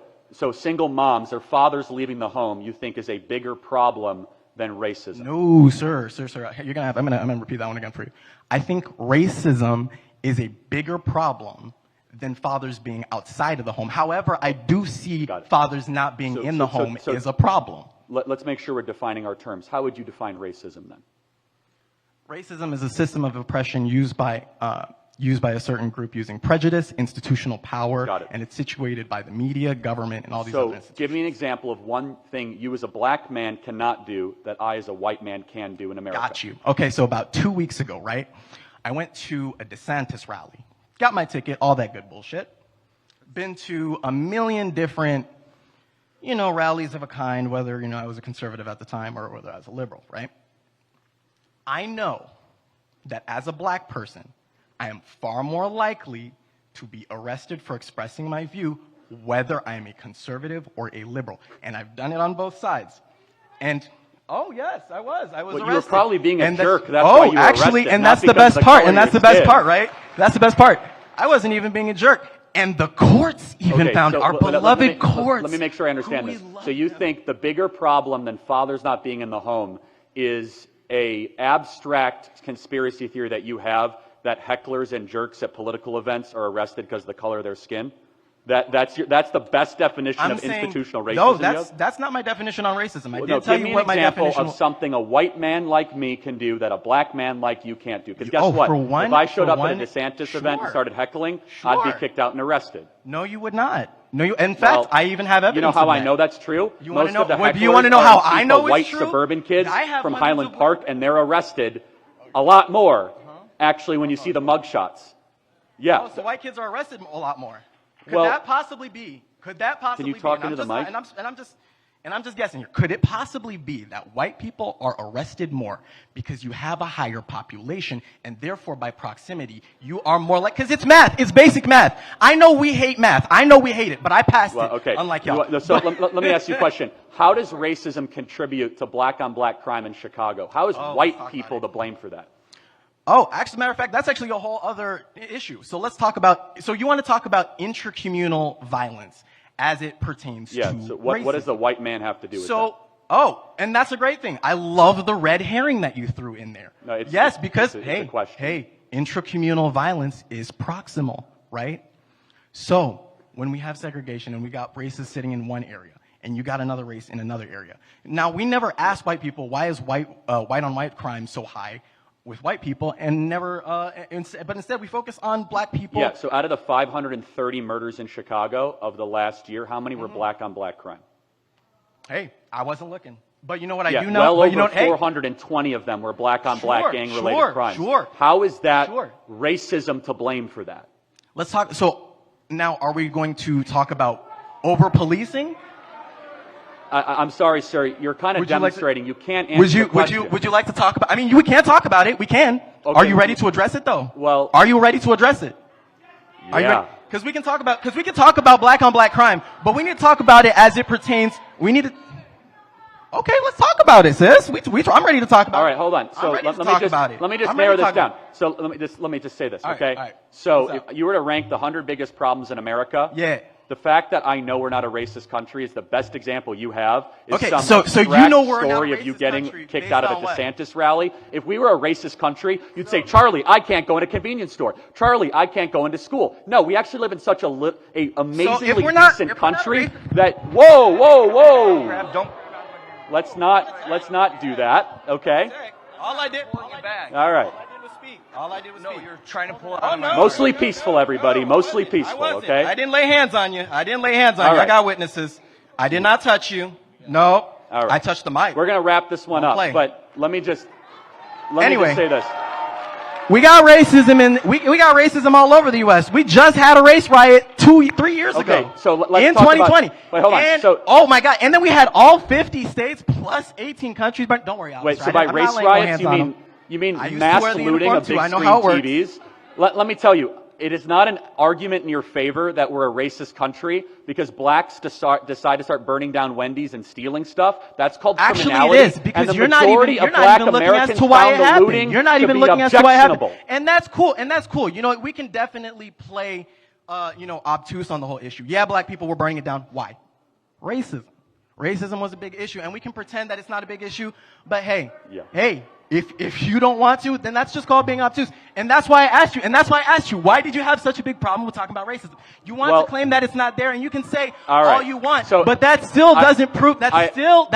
single moms or fathers leaving the home, you think is a bigger problem than racism? No, sir. I'm gonna repeat that one again for you. I think racism is a bigger problem than fathers being outside of the home. However, I do see fathers not being in the home is a problem. Let's make sure we're defining our terms. How would you define racism then? Racism is a system of oppression used by a certain group using prejudice, institutional power, and it's situated by the media, government, and all these other institutions. Give me an example of one thing you as a black man cannot do that I as a white man can do in America. Got you. Okay, so about 2 weeks ago, right, I went to a DeSantis rally. Got my ticket, all that good bullshit. Been to a million different, rallies of a kind, whether, I was a conservative at the time or whether I was a liberal, right? I know that as a black person, I am far more likely to be arrested for expressing my view, whether I am a conservative or a liberal. And I've done it on both sides. And, oh, yes, I was arrested. You were probably being a jerk. That's why you were actually, arrested, and not that's the because best part. And that's the best kid. part, right? That's the best part. I wasn't even being a jerk. And the courts even found our beloved courts. Let me make sure I understand this. So you think the bigger problem than fathers not being in the home is a abstract conspiracy theory that you have that hecklers and jerks at political events are arrested because of the color of their skin? That's the best definition of institutional racism. No, that's not my definition on racism. I did tell you what my definition. Give me an example of something a white man like me can do that a black man like you can't do. Because guess what? If I showed up at a DeSantis event and started heckling, I'd be kicked out and arrested. No, you would not. No, in fact, I even have evidence. You know how I know that's true? You want to know how I know it's white true? Suburban kids from Highland Park, and they're arrested a lot more. Actually, when you see the mugshots. Yeah. Oh, so white kids are arrested a lot more. Could that possibly be? Could that possibly be? Can you talk into the mic? And I'm just guessing here. Could it possibly be that white people are arrested more because you have a higher population and therefore by proximity you are more like, because it's math, it's basic math. I know we hate math. I know we hate it, but I passed it, unlike y'all. So let me ask you a question. How does racism contribute to black on black crime in Chicago? How is white people to blame for that? Oh, actually, matter of fact, that's actually a whole other issue. So let's talk about, so you want to talk about intracommunal violence as it pertains to so what does the white man have to do with that? And that's a great thing. I love the red herring that you threw in there. No, it's intracommunal violence is proximal, right? So when we have segregation and we got races sitting in one area and you got another race in another area. Now, we never ask white people, why is white on white crime so high with white people, and but instead we focus on black people. Yeah, so out of the 530 murders in Chicago of the last year, how many were black on black crime? Hey, I wasn't looking. But you know what I do know? Well over 420 of them were black on black gang-related crimes. How is that racism to blame for that? Let's talk. So now are we going to talk about over-policing? I'm sorry, sir. You're kind of demonstrating. You can't answer the question. Would you like to talk about? I mean, we can talk about it. We can. Okay. Are you ready to address it, though? Well, are you ready to address it? Yeah. Because we can talk about black on black crime, but we need to talk about it as it pertains. We need to. Okay, let's talk about it, sis. I'm ready to talk about it. All right, hold on. So let me just narrow this down. So let me just say this, okay? All right. So if you were to rank the 100 biggest problems in America, the fact that I know we're not a racist country is the best example you have. So you know we're not a story of you getting kicked out of a what? DeSantis rally. If we were a racist country, you'd say, Charlie, I can't go in a convenience store. Charlie, I can't go into school. No, we actually live in such a amazingly decent country that whoa. Let's not do that, okay? All I did was speak. You're trying to pull out. Mostly peaceful, everybody. Mostly peaceful, okay? I didn't lay hands on you. I got witnesses. I did not touch you. No. All right. I touched the mic. We're going to wrap this one up, but let me just say this. We got racism we got racism all over the U.S. We just had a race riot 2-3 years ago. Okay, so let's in talk 2020. Wait, hold on. And, oh my God! And then we had all 50 states plus 18 countries. But don't worry, Wait, so by race riots you mean mass looting of big screen TVs? Let me tell you, it is not an argument in your favor that we're a racist country because blacks decide to start burning down Wendy's and stealing stuff. That's called criminality. Actually, it is because you're not even looking as to why it happened. You're not even looking as to why it happened. And that's cool. You know, we can definitely play, obtuse on the whole issue. Yeah, black people were burning it down. Why? Racism. racism was a big issue, and we can pretend that it's not a big issue, but hey, Yeah. hey, if you don't want to, then that's just called being obtuse. And that's why I asked you, why did you have such a big problem with talking about racism? You want to claim that it's not there, and you can say all you want, but that still doesn't prove, that still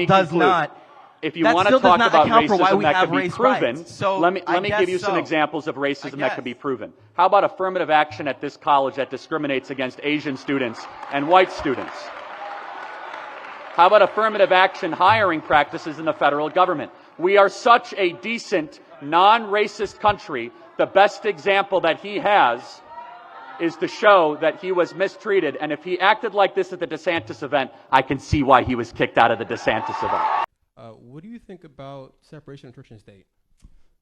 does not. If you want to talk about racism that could be proven, rights. So let me give you some examples of racism that could be proven. How about affirmative action at this college that discriminates against Asian students and white students? How about affirmative action hiring practices in the federal government? We are such a decent, non-racist country. The best example that he has is to show that he was mistreated. And if he acted like this at the DeSantis event, I can see why he was kicked out of the DeSantis event. What do you think about separation of church and state?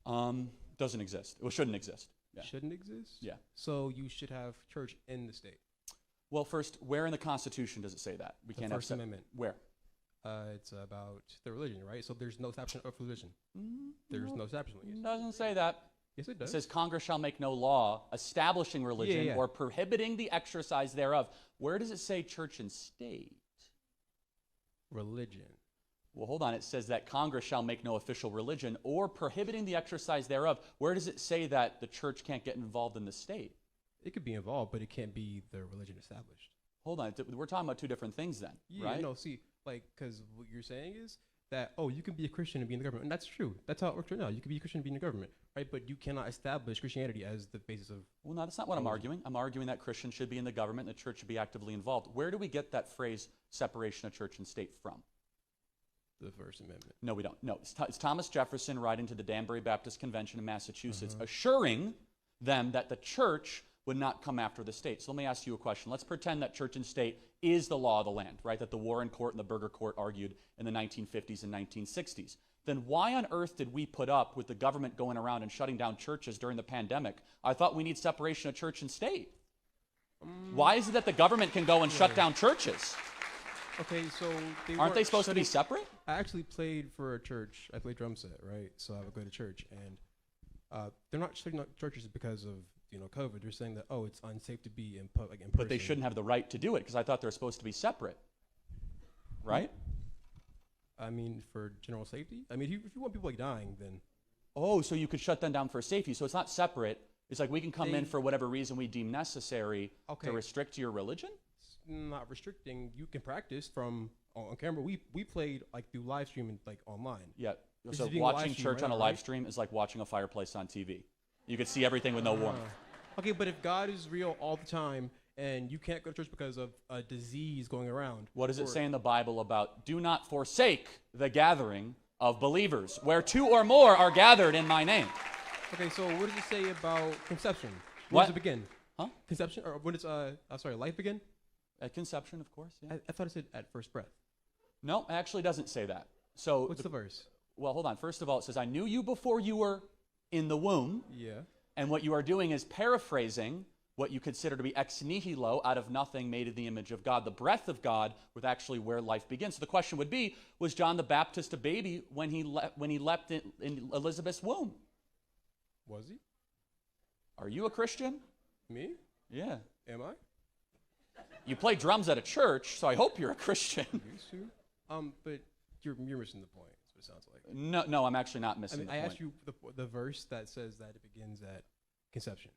Doesn't exist. It shouldn't exist. Yeah. Shouldn't exist? Yeah. So you should have church in the state. Well, first, where in the Constitution does it say that? We can't have First Amendment. Where? It's about the religion, right? So there's no establishment of religion. There's no establishment. It doesn't say that. Yes, it does. It says Congress shall make no law establishing religion or prohibiting the exercise thereof. Where does it say church and state? Religion. Well, hold on. It says that Congress shall make no official religion or prohibiting the exercise thereof. Where does it say that the church can't get involved in the state? It could be involved, but it can't be the religion established. Hold on. We're talking about two different things then, right? No, see, because what you're saying is that, you can be a Christian and be in the government. And that's true. That's how it works right now. You can be a Christian and be in the government, right? But you cannot establish Christianity as the basis of... Well, no, that's not what I'm arguing. I'm arguing that Christians should be in the government and the church should be actively involved. Where do we get that phrase, separation of church and state, from? The First Amendment. No, we don't. No, it's Thomas Jefferson writing to the Danbury Baptist Convention in Massachusetts, assuring them that the church would not come after the state. So let me ask you a question. Let's pretend that church and state is the law of the land, right? That the Warren Court and the Burger Court argued in the 1950s and 1960s. Then why on earth did we put up with the government going around and shutting down churches during the pandemic? I thought we need separation of church and state. Why is it that the government can go and shut down churches? Okay, so aren't they supposed to be separate? I actually played for a church. I played drum set, right? So I would go to church, and they're not shutting down churches because of COVID. They're saying that it's unsafe to be in public in person. But they shouldn't have the right to do it because I thought they're supposed to be separate, right? I mean, for general safety. I mean, if you want people dying, then so you could shut them down for safety. So it's not separate. It's like we can come in for whatever reason we deem necessary to restrict your religion. Not restricting. You can practice from on camera. We played through live stream and online. Yeah. So watching church on a live stream is like watching a fireplace on TV. You could see everything with no warmth. Okay, but if God is real all the time and you can't go to church because of a disease going around. What does it say in the Bible about do not forsake the gathering of believers, where two or more are gathered in my name? Okay, so what does it say about conception? What? When does it begin? Huh? Conception, or when does life begin? At conception, of course. Yeah. I thought it said at first breath. No, it actually doesn't say that. So what's the verse? Well, hold on. First of all, it says, I knew you before you were in the womb. Yeah. And what you are doing is paraphrasing what you consider to be ex nihilo, out of nothing, made in the image of God. The breath of God was actually where life begins. So the question would be, was John the Baptist a baby when he leapt in Elizabeth's womb? Was he? Are you a Christian? Me? Yeah. Am I? You play drums at a church, so I hope you're a Christian. Used to. But you're missing the point. That's what it sounds like. No, I'm actually not missing the point. I asked you the verse that says that it begins at conception.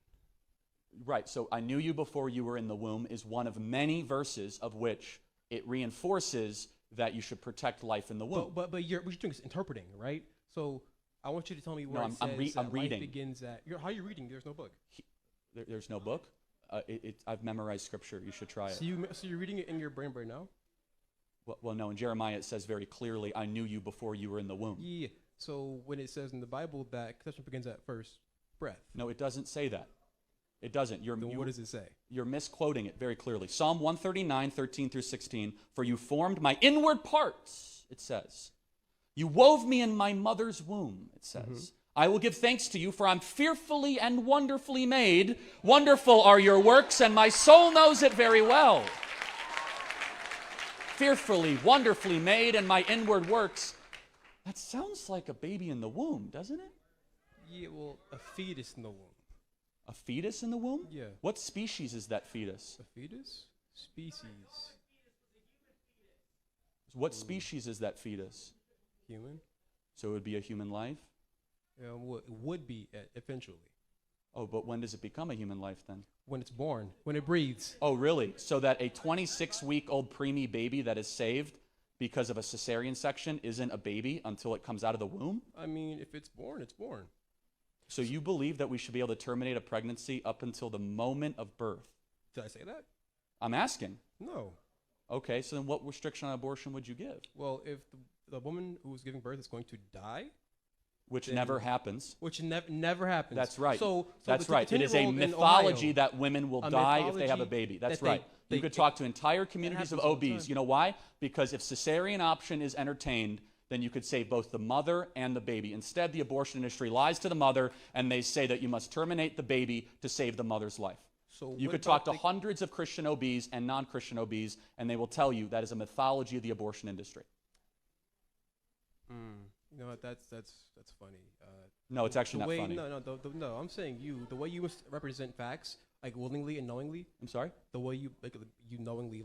Right. So I knew you before you were in the womb is one of many verses of which it reinforces that you should protect life in the womb. But what you're doing is interpreting, right? So I want you to tell me where I'm reading. Life begins at. How are you reading? There's no book. There's no book? I've memorized scripture. You should try it. So you're reading it in your brain right now? Well, no. In Jeremiah, it says very clearly, I knew you before you were in the womb. Yeah. So when it says in the Bible that conception begins at first breath. No, it doesn't say that. It doesn't. Then what does it say? You're misquoting it very clearly. Psalm 139, 13 through 16. For you formed my inward parts, it says. You wove me in my mother's womb, it says. Mm-hmm. I will give thanks to you, for I'm fearfully and wonderfully made. Wonderful are your works, and my soul knows it very well. Fearfully, wonderfully made, and my inward works. That sounds like a baby in the womb, doesn't it? Yeah, well, a fetus in the womb. A fetus in the womb? Yeah. What species is that fetus? A fetus? Species. What species is that fetus? Human. So it would be a human life? Would be eventually. Oh, but when does it become a human life then? When it's born, when it breathes. Oh, really? So that a 26-week-old preemie baby that is saved because of a cesarean section isn't a baby until it comes out of the womb? I mean, if it's born, it's born. So you believe that we should be able to terminate a pregnancy up until the moment of birth? Did I say that? I'm asking. No. Okay, so then what restriction on abortion would you give? Well, if the woman who is giving birth is going to die, which never happens. Which never happens. That's right. So that's right. It is a mythology that women will die if they have a baby. That's right. You could talk to entire communities of OBs. You know why? Because if cesarean option is entertained, then you could save both the mother and the baby. Instead, the abortion industry lies to the mother, and they say that you must terminate the baby to save the mother's life. So you could talk to hundreds of Christian OBs and non-Christian OBs, and they will tell you that is a mythology of the abortion industry. You know what? That's funny. No, it's actually not funny. No. I'm saying the way you represent facts, like willingly and knowingly. I'm sorry. The way you knowingly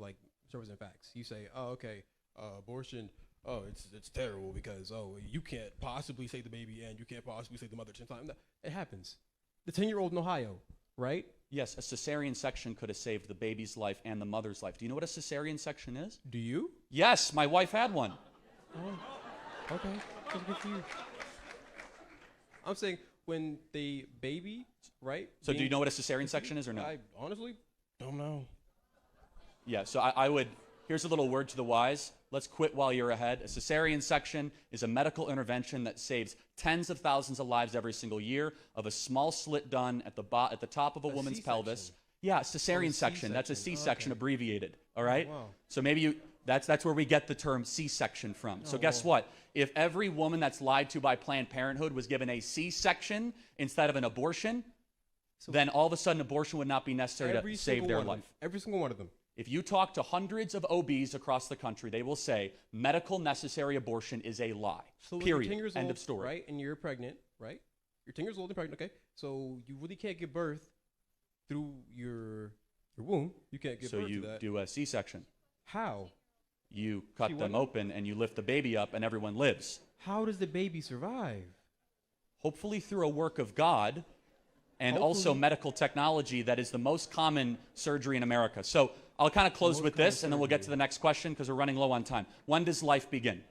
represent facts. You say, oh, okay, abortion. Oh, it's terrible because you can't possibly save the baby and you can't possibly save the mother at the same time. No, it happens. The 10-year-old in Ohio, right? Yes, a cesarean section could have saved the baby's life and the mother's life. Do you know what a cesarean section is? Do you? Yes, my wife had one. Oh, okay. Good for you. I'm saying when the baby, right? So do you know what a cesarean section is or no? I honestly don't know. Yeah, so I would, here's a little word to the wise. Let's quit while you're ahead. A cesarean section is a medical intervention that saves tens of thousands of lives every single year of a small slit done at the top of a woman's pelvis. Yeah, cesarean section. That's a C-section abbreviated, all right? Wow. So maybe that's where we get the term C-section from. So guess what? If every woman that's lied to by Planned Parenthood was given a C-section instead of an abortion, then all of a sudden abortion would not be necessary to save their life. Every single one of them. If you talk to hundreds of OBs across the country, they will say medical necessary abortion is a lie. So period. You're 10 years End old, of story. Right, and you're pregnant, right? You're 10 years old and pregnant, okay? So you really can't give birth through your womb. You can't give birth to that. So you do a C-section. How? You cut them open and you lift the baby up and everyone lives. How does the baby survive? Hopefully through a work of God and also medical technology that is the most common surgery in America. So I'll kind of close with this and then we'll get to the next question because we're running low on time. When does life begin?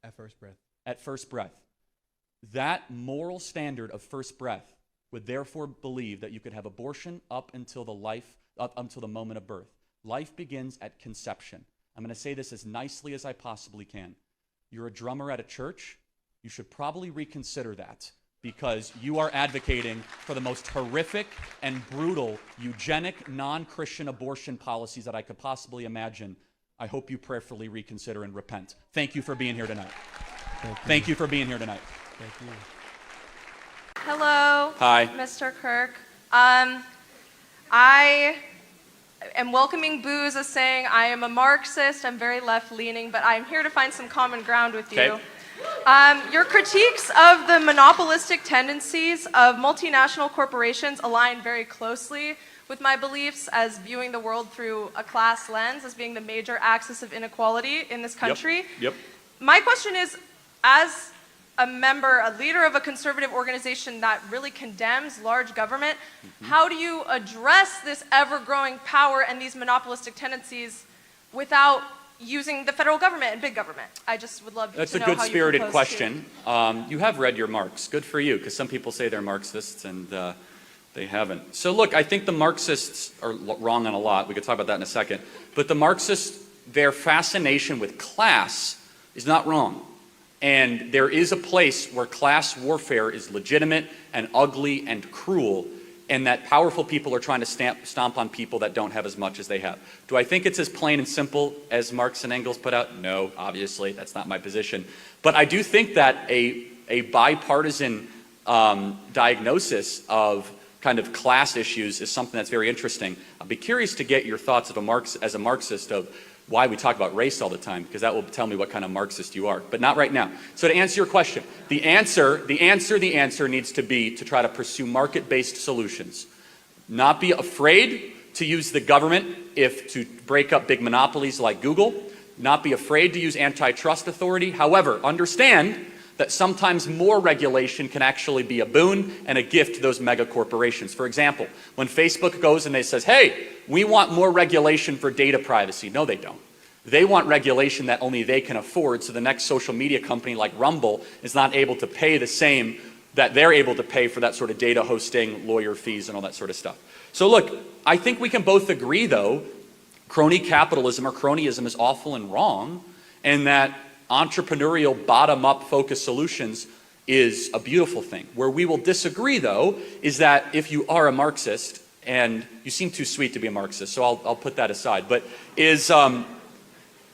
At first breath. At first breath. That moral standard of first breath would therefore believe that you could have abortion up until the moment of birth. Life begins at conception. I'm going to say this as nicely as I possibly can. You're a drummer at a church. You should probably reconsider that because you are advocating for the most horrific and brutal eugenic, non-Christian abortion policies that I could possibly imagine. I hope you prayerfully reconsider and repent. Thank you for being here tonight. Thank you for being here tonight. Thank you. Hello. Hi. Mr. Kirk. I am welcoming booze as saying I am a Marxist, I'm very left-leaning, but I'm here to find some common ground with you. Your critiques of the monopolistic tendencies of multinational corporations align very closely with my beliefs as viewing the world through a class lens as being the major axis of inequality in this country. Yep. My question is, as a member, a leader of a conservative organization that really condemns large government, how do you address this ever-growing power and these monopolistic tendencies without using the federal government and big government? I just would love to know how you propose to. That's a good-spirited question. You have read your Marx. Good for you, because some people say they're Marxists and they haven't. So look, I think the Marxists are wrong on a lot. We could talk about that in a second. But the Marxists, their fascination with class is not wrong. And there is a place where class warfare is legitimate and ugly and cruel, and that powerful people are trying to stomp on people that don't have as much as they have. Do I think it's as plain and simple as Marx and Engels put out? No, obviously, that's not my position. But I do think that a bipartisan diagnosis of kind of class issues is something that's very interesting. I'll be curious to get your thoughts as a Marxist of why we talk about race all the time, because that will tell me what kind of Marxist you are, but not right now. So to answer your question, the answer needs to be to try to pursue market-based solutions. Not be afraid to use the government to break up big monopolies like Google, not be afraid to use antitrust authority. However, understand that sometimes more regulation can actually be a boon and a gift to those mega corporations. For example, when Facebook goes and they says, hey, we want more regulation for data privacy. No, they don't. They want regulation that only they can afford, so the next social media company like Rumble is not able to pay the same that they're able to pay for that sort of data hosting, lawyer fees, and all that sort of stuff. So look, I think we can both agree, though, crony capitalism or cronyism is awful and wrong, and that entrepreneurial, bottom-up focused solutions is a beautiful thing. Where we will disagree, though, is that if you are a Marxist, and you seem too sweet to be a Marxist, so I'll put that aside, but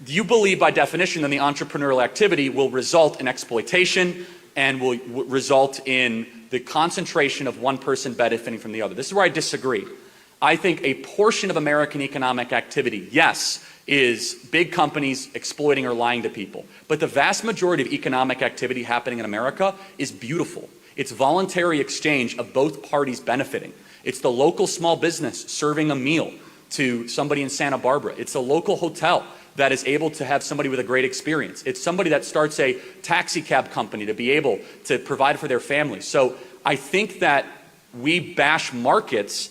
do you believe by definition that the entrepreneurial activity will result in exploitation and will result in the concentration of one person benefiting from the other? This is where I disagree. I think a portion of American economic activity, yes, is big companies exploiting or lying to people. But the vast majority of economic activity happening in America is beautiful. It's voluntary exchange of both parties benefiting. It's the local small business serving a meal to somebody in Santa Barbara. It's a local hotel that is able to have somebody with a great experience. It's somebody that starts a taxi cab company to be able to provide for their family. So I think that we bash markets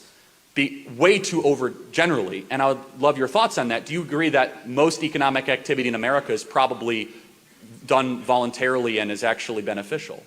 way too over generally, and I would love your thoughts on that. Do you agree that most economic activity in America is probably done voluntarily and is actually beneficial?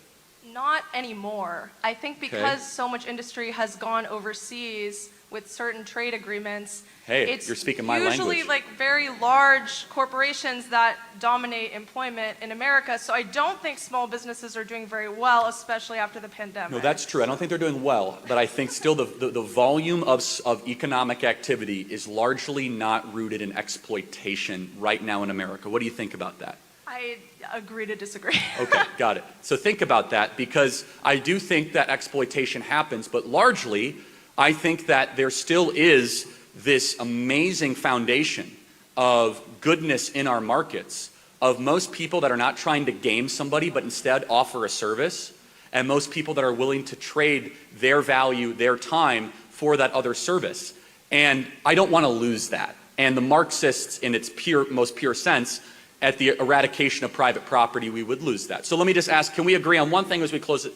Not anymore. I think because so much industry has gone overseas with certain trade agreements, it's you're speaking my language. Usually like very large corporations that dominate employment in America. So I don't think small businesses are doing very well, especially after the pandemic. No, that's true. I don't think they're doing well, but I think still the volume of economic activity is largely not rooted in exploitation right now in America. What do you think about that? I agree to disagree. Okay, got it. So think about that, because I do think that exploitation happens, but largely I think that there still is this amazing foundation of goodness in our markets, of most people that are not trying to game somebody but instead offer a service, and most people that are willing to trade their value, their time for that other service. And I don't want to lose that. And the Marxists, in its most pure sense, at the eradication of private property, we would lose that. So let me just ask, can we agree on one thing as we close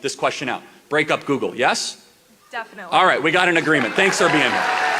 this question out? Break up Google, yes? Definitely. All right, we got an agreement. Thanks for being here.